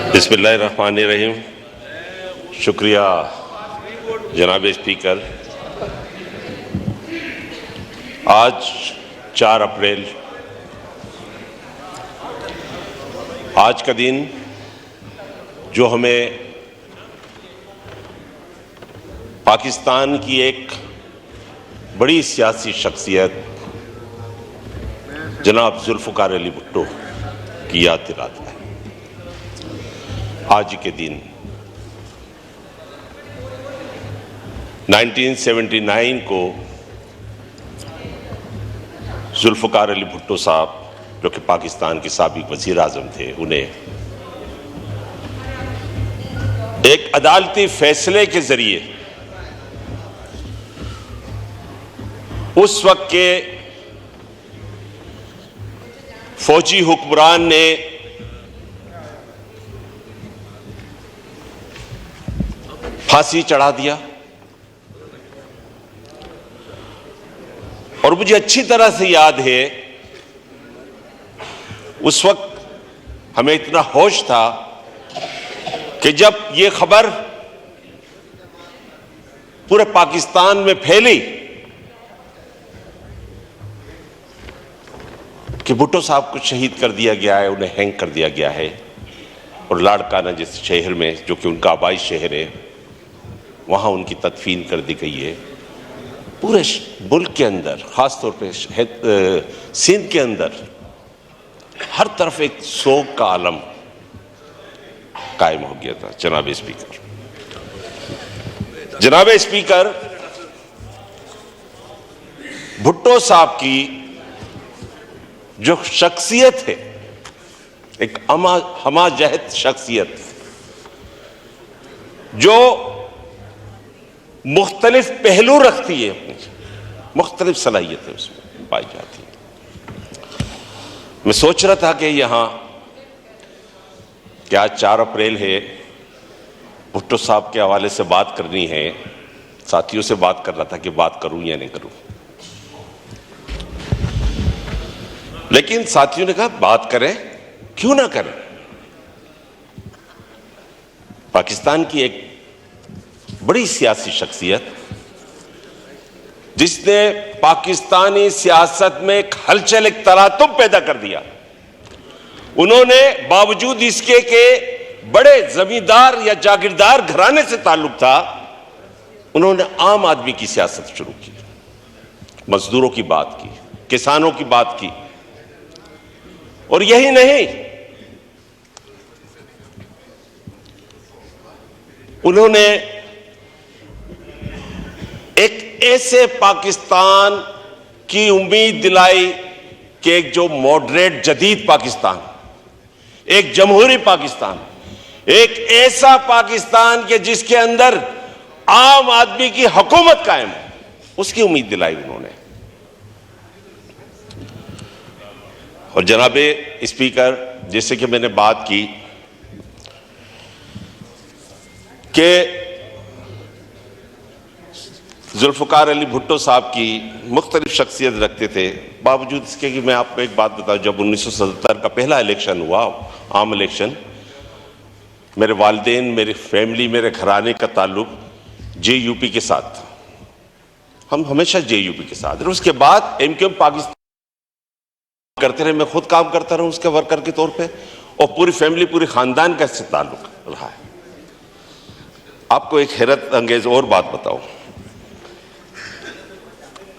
बिस्मिल्लाहिर्रहमानिर्रहीम। शुक्रिया जनाब स्पीकर। आज 4 अप्रैल, आज का दिन जो हमें पाकिस्तान की एक बड़ी सियासी शख्सियत जनाब जुल्फ़िकार अली भुट्टो की याद दिलाता है। आज के दिन 1979 को जुल्फ़िकार अली भुट्टो साहब, जो कि पाकिस्तान के साबिक़ वज़ीर आज़म थे, उन्हें एक अदालती फैसले के जरिए उस वक्त के फौजी हुक्मरान ने फांसी चढ़ा दिया। और मुझे अच्छी तरह से याद है, उस वक्त हमें इतना होश था कि जब ये खबर पूरे पाकिस्तान में फैली कि भुट्टो साहब को शहीद कर दिया गया है, उन्हें हैंग कर दिया गया है, और लाड़काना जिस शहर में, जो कि उनका आबाई शहर है, वहाँ उनकी तदफीन कर दी गई है। पूरे मुल्क के अंदर, ख़ासतौर पे सिंध के अंदर, हर तरफ एक सोग का आलम कायम हो गया था। जनाब स्पीकर, भुट्टो साहब की जो शख्सियत है, एक हमाजहत शख्सियत, जो मुख्तलिफ पहलू रखती है, अपनी मुख्तलिफ सलाहियतें उसमें पाई जाती है। मैं सोच रहा था कि यहां क्या आज 4 अप्रैल है, भुट्टो साहब के हवाले से बात करनी है। साथियों से बात कर रहा था कि बात करूं या नहीं करूं, लेकिन साथियों ने कहा बात करें, क्यों ना करें। पाकिस्तान की एक बड़ी सियासी शख्सियत, जिसने पाकिस्तानी सियासत में एक हलचल, एक तरातुम पैदा कर दिया। उन्होंने बावजूद इसके के बड़े जमींदार या जागीरदार घराने से ताल्लुक था, उन्होंने आम आदमी की सियासत शुरू की, मजदूरों की बात की, किसानों की बात की। और यही नहीं, उन्होंने एक ऐसे पाकिस्तान की उम्मीद दिलाई कि एक जो मॉडरेट जदीद पाकिस्तान, एक जमहूरी पाकिस्तान, एक ऐसा पाकिस्तान के जिसके अंदर आम आदमी की हुकूमत कायम, उसकी उम्मीद दिलाई उन्होंने। और जनाबे स्पीकर, जैसे कि मैंने बात की कि जुल्फ़िकार अली भुट्टो साहब की मुख्तलिफ शख्सियत रखते थे, बावजूद इसके कि मैं आपको एक बात बताऊं, जब 1977 का पहला इलेक्शन हुआ, आम इलेक्शन, मेरे वालिदैन, मेरी फैमिली, मेरे घराने का ताल्लुक JUP के साथ था। हम हमेशा JUP के साथ रहे। उसके बाद MQM पाकिस्तान करते रहे, मैं खुद काम करता रहा उसके वर्कर के तौर पे, और पूरी फैमिली, पूरी खानदान का इससे ताल्लुक रहा है। आपको एक हैरत अंगेज और बात बताऊं,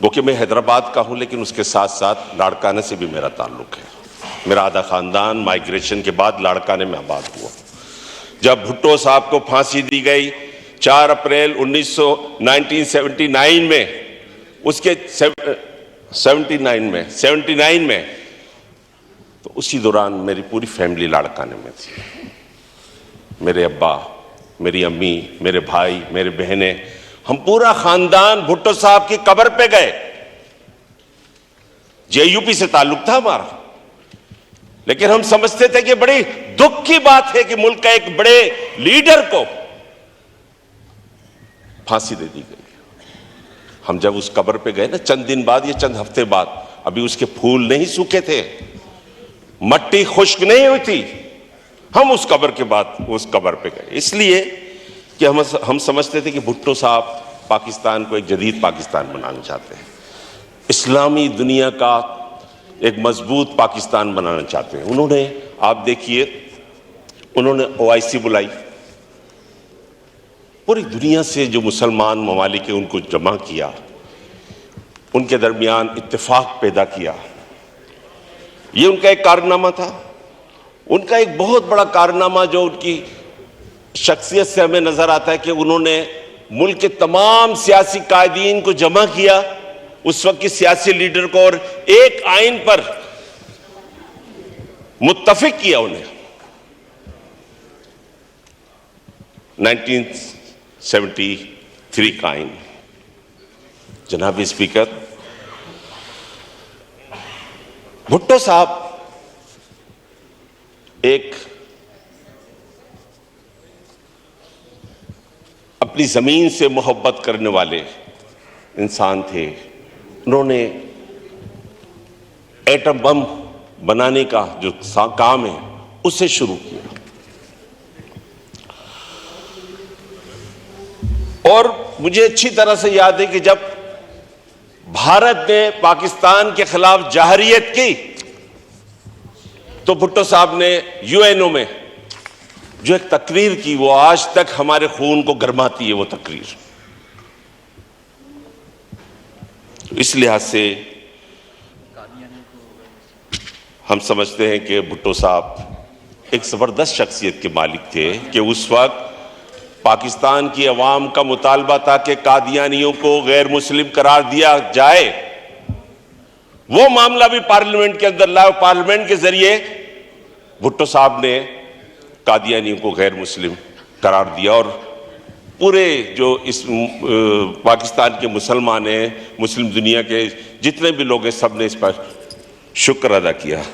वो कि मैं हैदराबाद का हूं, लेकिन उसके साथ साथ लाड़काने से भी मेरा ताल्लुक है। मेरा आधा खानदान माइग्रेशन के बाद लाड़काने में आबाद हुआ। जब भुट्टो साहब को फांसी दी गई 4 अप्रैल 1979 में, उसके 79 में, तो उसी दौरान मेरी पूरी फैमिली लाड़काने में थी। मेरे अब्बा, मेरी अम्मी, मेरे भाई, मेरे बहनें, हम पूरा खानदान भुट्टो साहब की कब्र पे गए। JUP से ताल्लुक था हमारा, लेकिन हम समझते थे कि बड़ी दुख की बात है कि मुल्क का एक बड़े लीडर को फांसी दे दी गई। हम जब उस कब्र पे गए ना, चंद दिन बाद या चंद हफ्ते बाद, अभी उसके फूल नहीं सूखे थे, मट्टी खुश्क नहीं हुई थी, हम उस कब्र के बाद उस कब्र पे गए, इसलिए कि हम समझते थे कि भुट्टो साहब पाकिस्तान को एक जदीद पाकिस्तान बनाना चाहते हैं, इस्लामी दुनिया का एक मजबूत पाकिस्तान बनाना चाहते हैं। उन्होंने, आप देखिए, उन्होंने OIC बुलाई, पूरी दुनिया से जो मुसलमान ममालिक है उनको जमा किया, उनके दरमियान इत्तेफाक पैदा किया। ये उनका एक कारनामा था। उनका एक बहुत बड़ा कारनामा जो उनकी शख्सियत से हमें नजर आता है कि उन्होंने मुल्क के तमाम सियासी कायदीन को जमा किया, उस वक्त के सियासी लीडर को, और एक आइन पर मुत्तफिक किया उन्हें। 1973 का आइन। जनाब स्पीकर, भुट्टो साहब एक अपनी जमीन से मोहब्बत करने वाले इंसान थे। उन्होंने एटम बम बनाने का जो काम है उसे शुरू किया, और मुझे अच्छी तरह से याद है कि जब भारत ने पाकिस्तान के खिलाफ जहरियत की तो भुट्टो साहब ने UNO में जो एक तकरीर की, वो आज तक हमारे खून को गरमाती है वो तकरीर। तो इस लिहाज से हम समझते हैं कि भुट्टो साहब एक जबरदस्त शख्सियत के मालिक थे कि उस वक्त पाकिस्तान की अवाम का मुतालबा था कि कादियानियों को गैर मुस्लिम करार दिया जाए, वो मामला भी पार्लियामेंट के अंदर लाया। पार्लियामेंट के जरिए भुट्टो साहब ने कादियानियों को गैर मुस्लिम करार दिया, और पूरे जो इस पाकिस्तान के मुसलमान हैं, मुस्लिम दुनिया के जितने भी लोग हैं, सब ने इस पर शुक्र अदा किया।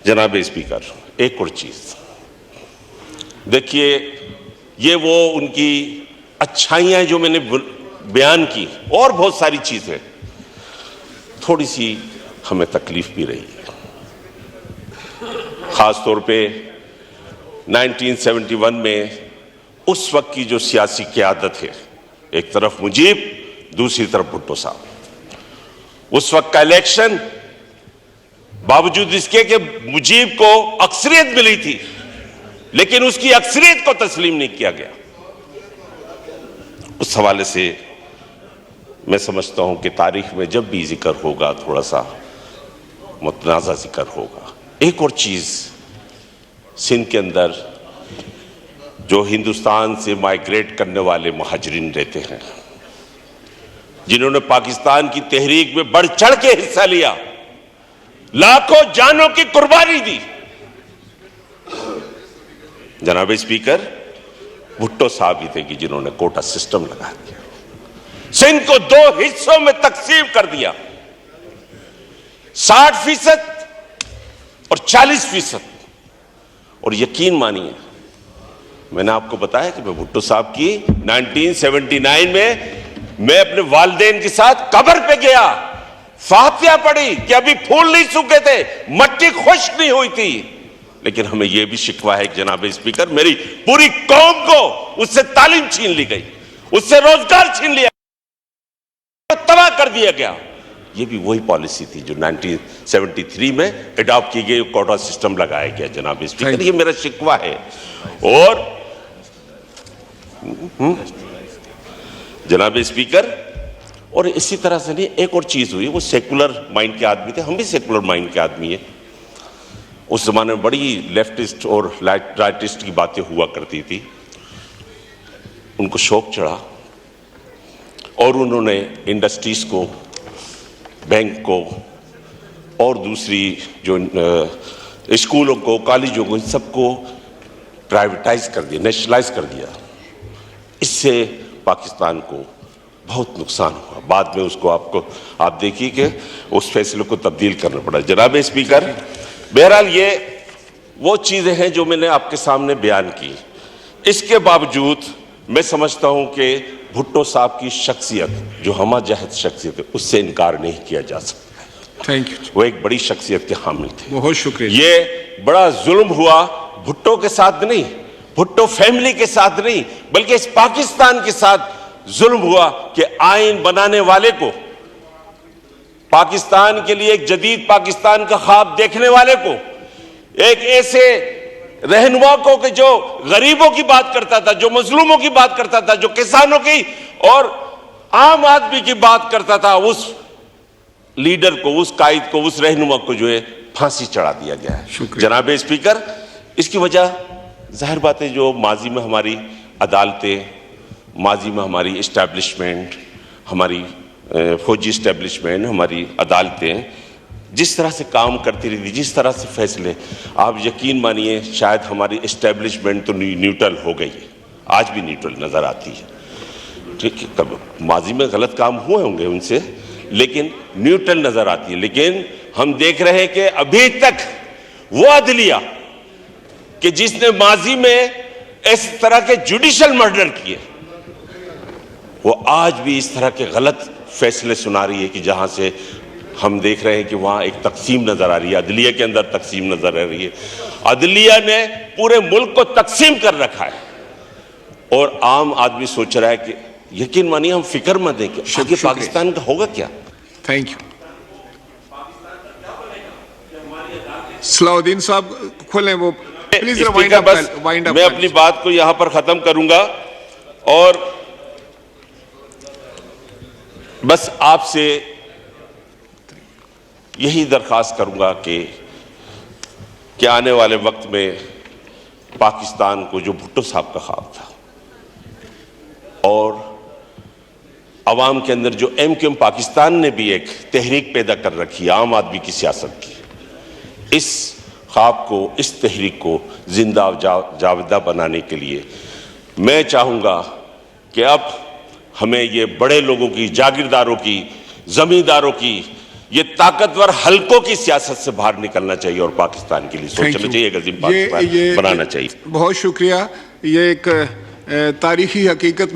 जनाब स्पीकर, एक और चीज देखिए, ये वो उनकी अच्छाइयां जो मैंने बयान की, और बहुत सारी चीजें, थोड़ी सी हमें तकलीफ भी रही है। खास तौर पे 1971 में उस वक्त की जो सियासी क़यादत है, एक तरफ मुजीब, दूसरी तरफ भुट्टो साहब। उस वक्त का इलेक्शन, बावजूद इसके कि मुजीब को अक्सरियत मिली थी, लेकिन उसकी अक्सरियत को तस्लीम नहीं किया गया। उस हवाले से मैं समझता हूं कि तारीख में जब भी जिक्र होगा, थोड़ा सा मुतनाज़ा जिक्र होगा। एक और चीज, सिंध के अंदर जो हिंदुस्तान से माइग्रेट करने वाले महाजरीन रहते हैं, जिन्होंने पाकिस्तान की तहरीक में बढ़ चढ़ के हिस्सा लिया, लाखों जानों की कुर्बानी दी, जनाब स्पीकर, भुट्टो साहब ही थे कि जिन्होंने कोटा सिस्टम लगा दिया, सिंध को 2 हिस्सों में तकसीम कर दिया, 60% और 40%। और यकीन मानिए, मैंने आपको बताया कि मैं भुट्टो साहब की 1979 में मैं अपने वालिदैन के साथ कब्र पे गया, फातिहा पढ़ी कि अभी फूल नहीं सूखे थे, मट्टी खुश्क नहीं हुई थी। लेकिन हमें यह भी शिकवा है कि जनाब स्पीकर, मेरी पूरी कौम को उससे तालीम छीन ली गई, उससे रोजगार छीन लिया, तबाह कर दिया गया। ये भी वही पॉलिसी थी जो 1973 में अडॉप्ट की गई, कोटा सिस्टम लगाया गया। जनाब स्पीकर, ये मेरा शिकवा है। और जनाब स्पीकर, और इसी तरह से नहीं, एक और चीज हुई, वो सेकुलर माइंड के आदमी थे, हम भी सेकुलर माइंड के आदमी हैं। उस जमाने में बड़ी लेफ्टिस्ट और राइटिस्ट की बातें हुआ करती थी। उनको शौक चढ़ा और उन्होंने इंडस्ट्रीज को, बैंक को और दूसरी जो स्कूलों को, कॉलेजों को, इन सबको प्राइवेटाइज कर दिया, नेशनलाइज कर दिया। इससे पाकिस्तान को बहुत नुकसान हुआ। बाद में उसको आप देखिए कि उस फैसले को तब्दील करना पड़ा। जनाब स्पीकर, बहरहाल ये वो चीज़ें हैं जो मैंने आपके सामने बयान की। इसके बावजूद मैं समझता हूं कि भुट्टो साहब की शख्सियत, जो हमाजहत शख्सियत है, उससे इनकार नहीं किया जा सकता। Thank you. वो एक बड़ी शख्सियत के हामिल थे। बहुत शुक्रिया। ये बड़ा जुल्म हुआ भुट्टो के साथ नहीं, भुट्टो फैमिली के साथ नहीं, बल्कि इस पाकिस्तान के साथ जुल्म हुआ कि आईन बनाने वाले को, पाकिस्तान के लिए एक जदीद पाकिस्तान का ख्वाब देखने वाले को, एक ऐसे रहनुमा को कि जो गरीबों की बात करता था, जो मजलूमों की बात करता था, जो किसानों की और आम आदमी की बात करता था, उस लीडर को, उस कायद को, उस रहनुमा को जो है फांसी चढ़ा दिया गया है। जनाब स्पीकर, इसकी वजह जाहिर बात है जो माजी में हमारी अदालतें, माजी में हमारी इस्टेब्लिशमेंट, हमारी फौजी इस्टेब्लिशमेंट, हमारी अदालतें जिस तरह से काम करती रही थी, जिस तरह से फैसले, आप यकीन मानिए शायद हमारी इस्टेब्लिशमेंट तो न्यूट्रल हो गई है, आज भी न्यूट्रल नजर आती है। ठीक है, कब माजी में गलत काम हुए होंगे उनसे, लेकिन न्यूट्रल नजर आती है। लेकिन हम देख रहे हैं कि अभी तक वो अदलिया कि जिसने माजी में इस तरह के जुडिशल मर्डर किए, वो आज भी इस तरह के गलत फैसले सुना रही है कि जहां से हम देख रहे हैं कि वहां एक तकसीम नजर आ रही है, अदलिया के अंदर तकसीम नजर आ रही है। अदलिया ने पूरे मुल्क को तकसीम कर रखा है और आम आदमी सोच रहा है कि यकीन मानिए हम फिक्रमंद हैं कि आगे पाकिस्तान का होगा क्या। Thank you. सलाउद्दीन साहब खोलें वो प्लीज। मैं अपनी बात को यहां पर खत्म करूंगा और बस आपसे यही दरखास्त करूंगा कि आने वाले वक्त में पाकिस्तान को जो भुट्टो साहब का ख्वाब था और अवाम के अंदर जो एमक्यूएम पाकिस्तान ने भी एक तहरीक पैदा कर रखी है आम आदमी की सियासत की, इस ख्वाब को, इस तहरीक को जिंदा जाविदा बनाने के लिए मैं चाहूँगा कि अब हमें ये बड़े लोगों की, जागीरदारों की, जमींदारों की, ये ताकतवर हलकों की सियासत से बाहर निकलना चाहिए और पाकिस्तान के लिए सोचना चाहिए, एक अजीम पाकिस्तान बनाना चाहिए। बहुत शुक्रिया। ये एक तारीखी हकीकत